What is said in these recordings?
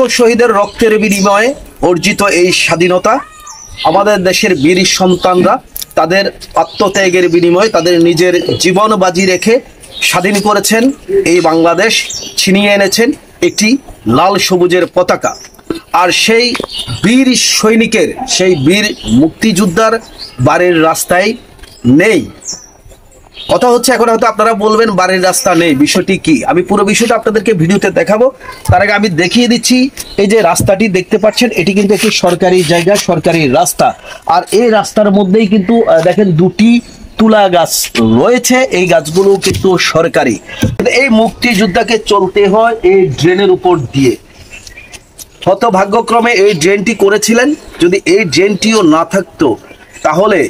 লাখো শহীদের রক্তের বিনিময়ে অর্জিত এই স্বাধীনতা, আমাদের দেশের বীর সন্তানরা তাদের আত্মত্যাগের বিনিময়ে তাদের নিজের জীবন বাজি রেখে স্বাধীন করেছেন এই বাংলাদেশ, ছিনিয়ে এনেছেন একটি লাল সবুজের পতাকা। আর সেই বীর সৈনিকের, সেই বীর মুক্তিযোদ্ধার বাড়ির রাস্তায় নেই। কথা হচ্ছে এখন হয়তো আপনারা বলবেন বাড়ির রাস্তা নেই, বিষয়টি কি? আমি পুরো বিষয়টা আপনাদেরকে ভিডিওতে দেখাবো। তার আগে আমি দেখিয়ে দিচ্ছি, এই যে রাস্তাটি দেখতে পাচ্ছেন এটি কিন্তু একটি সরকারি জায়গা, সরকারি রাস্তা। আর এই রাস্তার মধ্যেই কিন্তু দেখেন দুটি তুলা গাছ রয়েছে, এই গাছগুলো কিন্তু সরকারি। এই মুক্তিযোদ্ধাকে চলতে হয় এই ড্রেনের উপর দিয়ে। হতভাগ্যক্রমে এই ড্রেনটি করেছিলেন, যদি এই ড্রেনটিও না থাকতো তাহলে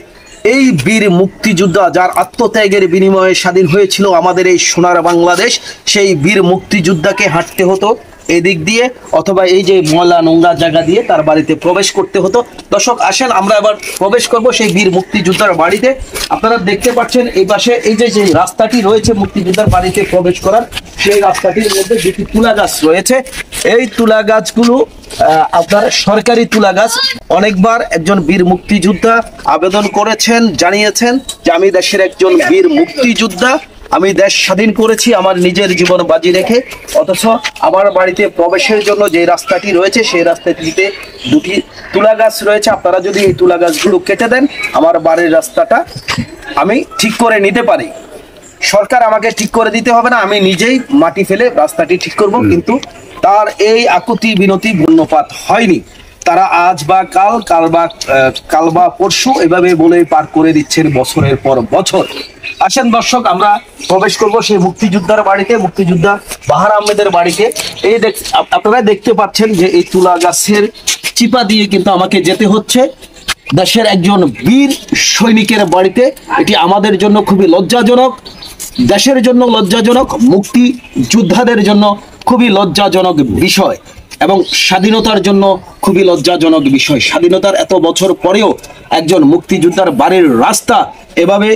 এই বীর মুক্তিযোদ্ধা যার আত্মত্যাগের বিনিময়ে স্বাধীন হয়েছিল আমাদের এই সোনার বাংলাদেশ, সেই বীর মুক্তিযোদ্ধাকে হাঁটতে হতো এদিক দিয়ে, অথবা এই যে ময়লা নোংরা জায়গা দিয়ে তার বাড়িতে প্রবেশ করতে হতো। দর্শক আসেন আমরা এবার প্রবেশ করব সেই বীর মুক্তিযোদ্ধার বাড়িতে। আপনারা দেখতে পাচ্ছেন এই পাশে এই যে রাস্তাটি রয়েছে মুক্তিযোদ্ধার বাড়িতে প্রবেশ করার, সেই রাস্তাটির মধ্যে দুটি তুলা গাছ রয়েছে। এই তুলা গাছগুলো আপনার সরকারি তুলা গাছ। অনেকবার একজন বীর মুক্তিযোদ্ধা আবেদন করেছেন, জানিয়েছেন যে আমি দেশের একজন বীর মুক্তিযোদ্ধা, আমি দেশ স্বাধীন করেছি আমার নিজের জীবন বাজি রেখে। অথচ আমার বাড়িতে প্রবেশের জন্য যে রাস্তাটি রয়েছে সেই রাস্তাটিতে দুটি তুলা গাছ রয়েছে। আপনারা যদি এই তুলা গাছগুলো কেটে দেন আমার বাড়ির রাস্তাটা আমি ঠিক করে নিতে পারি। সরকার আমাকে ঠিক করে দিতে হবে না, আমি নিজেই মাটি ফেলে রাস্তাটি ঠিক করব। কিন্তু তার এই আকুতি বিনতি বর্ণপাত হয়নি। তারা আজ বা কাল বা পরশু এভাবে বলে পার করে দিচ্ছেন বছরের পর বছর। আসেন দর্শক আমরা প্রবেশ করব সেই মুক্তিযোদ্ধার বাড়িতে, মুক্তিযোদ্ধা বাহার আহমেদের বাড়িতে। এই আপনারা দেখতে পাচ্ছেন যে এই তুলা গাছের চিপা দিয়ে কিন্তু আমাকে যেতে হচ্ছে দেশের একজন বীর সৈনিকের বাড়িতে। এটি আমাদের জন্য খুবই লজ্জাজনক, দেশের জন্য লজ্জাজনক, মুক্তিযোদ্ধাদের জন্য খুবই লজ্জাজনক বিষয় এবং স্বাধীনতার জন্য খুবই লজ্জাজনক বিষয়। স্বাধীনতার এত বছর পরেও একজন মুক্তিযোদ্ধার বাড়ির রাস্তা এভাবে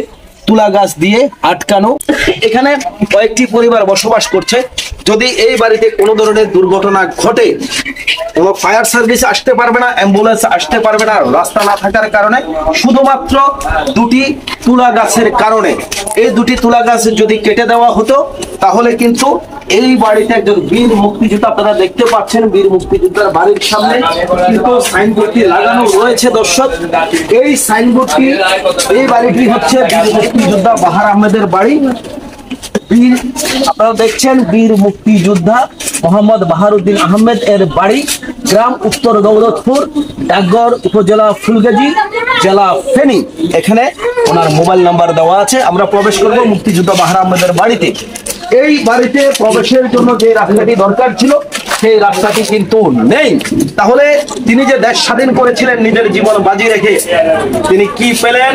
তুলা গাছ দিয়ে আটকানো। এখানে কয়েকটি পরিবার বসবাস করছে। যদি এই বাড়িতে কোনো ধরনের দুর্ঘটনা ঘটে, কোনো ফায়ার সার্ভিস আসতে পারবে না, অ্যাম্বুলেন্স আসতে পারবে না রাস্তা না থাকার কারণে, শুধুমাত্র দুটি তুলা গাছের কারণে। এই দুটি তুলা গাছ যদি কেটে দেওয়া হতো তাহলে কিন্তু এই বাড়িতে একজন বীর মুক্তিযোদ্ধা, আপনারা দেখতে পাচ্ছেন বীর মুক্তিযোদ্ধার বাড়ির সামনে কিন্তু সাইনবোর্ডটি লাগানো রয়েছে। দর্শক এই সাইনবোর্ডটি, এই বাড়িটি হচ্ছে বীর মুক্তিযোদ্ধা বাহার আহমেদের বাড়ি। আপনারা দেখছেন বীর মুক্তিযোদ্ধা মোহাম্মদ বাহারউদ্দিন আহমেদ এর বাড়ি, গ্রাম উত্তর দৌলতপুর, ডাকঘর উপজেলা ফুলগাজী, জেলা ফেনী। এখানে ওনার মোবাইল নাম্বার দেওয়া আছে। আমরা প্রবেশ করব মুক্তিযোদ্ধা বাহার আহমেদের বাড়িতে। এই বাড়িতে প্রবেশের জন্য যে রাস্তাটি দরকার ছিল সেই রাস্তাটি কিন্তু নেই। তাহলে তিনি যে দেশ স্বাধীন করেছিলেন নিজের জীবন বাজি রেখে, তিনি কি পেলেন?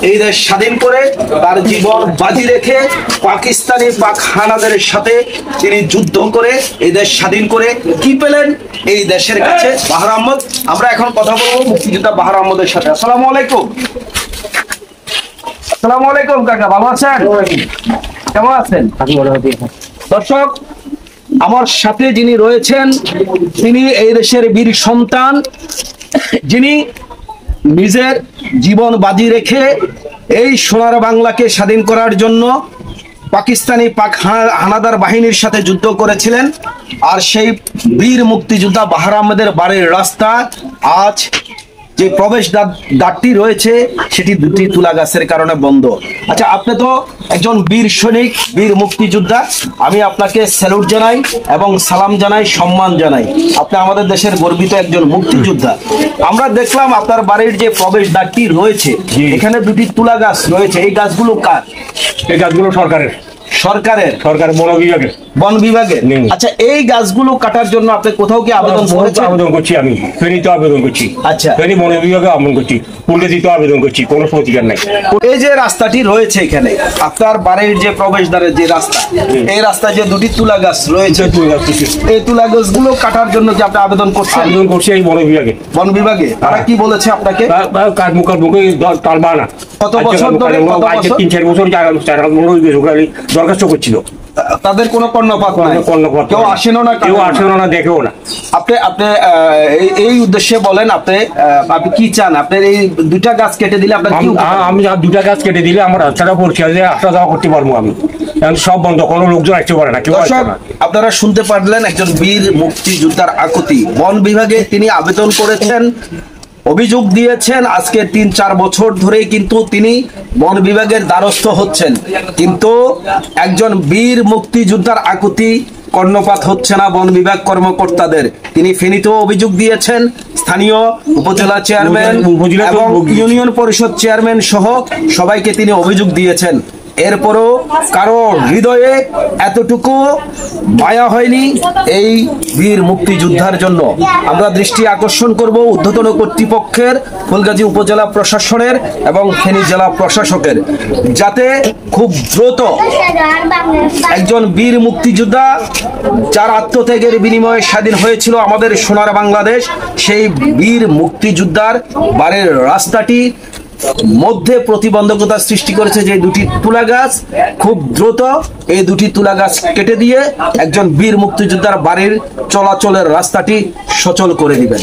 এই দেশ স্বাধীন করে তার জীবন বাজি রেখে পাকিস্তানি পাক হানাদের সাথে তিনি যুদ্ধ করে এই দেশ স্বাধীন করে কি পেলেন এই দেশের কাছে বাহার আহমদ? আমরা এখন কথা বলবো মুক্তিযোদ্ধা বাহার আহমদের সাথে। আসসালামু আলাইকুম। আসসালামু আলাইকুম কাকা, ভালো আছেন? কেমন আছেন? দর্শক আমার সাথে যিনি রয়েছেন তিনি এই দেশের বীর সন্তান, যিনি নিজের জীবন বাজি রেখে এই সোনার বাংলাকে স্বাধীন করার জন্য পাকিস্তানি পাক হানাদার বাহিনীর সাথে যুদ্ধ করেছিলেন। আর সেই বীর মুক্তিযোদ্ধা বাহার আহমেদের বাড়ির রাস্তা আজ যে প্রবেশ দ্বারটি রয়েছে সেটি দুটি তুলা গাছের কারণে বন্ধ। আচ্ছা, আপনি তো একজন বীর সৈনিক, বীর মুক্তিযোদ্ধা, আমি আপনাকে স্যালুট জানাই এবং সালাম জানাই, সম্মান জানাই। আপনি আমাদের দেশের গর্বিত একজন মুক্তিযোদ্ধা। আমরা দেখলাম আপনার বাড়ির যে প্রবেশ দ্বারটি রয়েছে এখানে দুটি তুলা গাছ রয়েছে, এই গাছগুলো কার? এই গাছগুলো সরকারের বন বিভাগের। আচ্ছা, এই গাছগুলো কাটার জন্য আপনি কোথাও কি আবেদন করেছেন? আবেদন করছি, আমি ফেনীতে আবেদন করছি। আচ্ছা, ফেনী বন বিভাগে আবেদন করছি, ফুলগাজীতে আবেদন করছি, কোনো প্রতিকার নাই। এই যে রাস্তাটি রয়েছে এখানে আপনার বাড়ির যে প্রবেশদ্বারের যে রাস্তা, এই রাস্তায় যে দুটি তুলা গাছ রয়েছে, এই তুলা গাছগুলো কাটার জন্য কি আপনি আবেদন করছেন? আবেদন করছি এই বন বিভাগে। তারা কি বলেছে আপনাকে? মুখে টালবা না। কত বছর ধরে? 3-4 বছর দরখাস্ত করছিল, তাদের কোনো কর্ণপাত নাই, কেউ আসেন না, দেখেও না। আপনি আপনি এই উদ্দেশ্যে বলেন, আপনি আপনি কি চান? আপনার এই দুইটা গাছ কেটে দিলে আপনার কি উপকার? আমি আর দুটা গাছ কেটে দিলে আমার রাস্তাটা পরিষ্কার হয়ে আসা যাওয়া করতে পারবো আমি। এখন সব বন্ধ, কোনো লোকজন আসতে পারে না, কেউ আসছে দর্শক, না। আপনারা শুনতে পারলেন একজন বীর মুক্তিযোদ্ধার আকুতি। বন বিভাগে তিনি আবেদন করেছেন, অভিযোগ দিয়েছেন, আজকে ৩-৪ বছর ধরে কিন্তু তিনি বন বিভাগের দ্বারস্থ হচ্ছেন, কিন্তু একজন বীর মুক্তিযোদ্ধার আকুতি কর্ণপাত হচ্ছে না বন বিভাগ কর্মকর্তাদের। তিনি ফেনীতেও অভিযোগ দিয়েছেন, স্থানীয় উপজেলা চেয়ারম্যান এবং ইউনিয়ন পরিষদ চেয়ারম্যান সহ সবাইকে তিনি অভিযোগ দিয়েছেন। এরপরও কারো হৃদয়ে এতটুকু মায়া হয়নি এই বীর মুক্তিযোদ্ধার জন্য। আমরা দৃষ্টি আকর্ষণ করব ঊর্ধ্বতন কর্তৃপক্ষের, ফুলগাজী উপজেলা প্রশাসনের এবং ফেনী জেলা প্রশাসকের, যাতে খুব দ্রুত একজন বীর মুক্তিযোদ্ধা যার আত্মত্যাগের বিনিময়ে স্বাধীন হয়েছিল আমাদের সোনার বাংলাদেশ, সেই বীর মুক্তিযোদ্ধার বাড়ির রাস্তাটি মধ্যে প্রতিবন্ধকতা সৃষ্টি করেছে যে দুটি তুলা গাছ, খুব দ্রুত এই দুটি তুলা গাছ কেটে দিয়ে একজন বীর মুক্তিযোদ্ধার বাড়ির চলাচলের রাস্তাটি সচল করে দিবেন।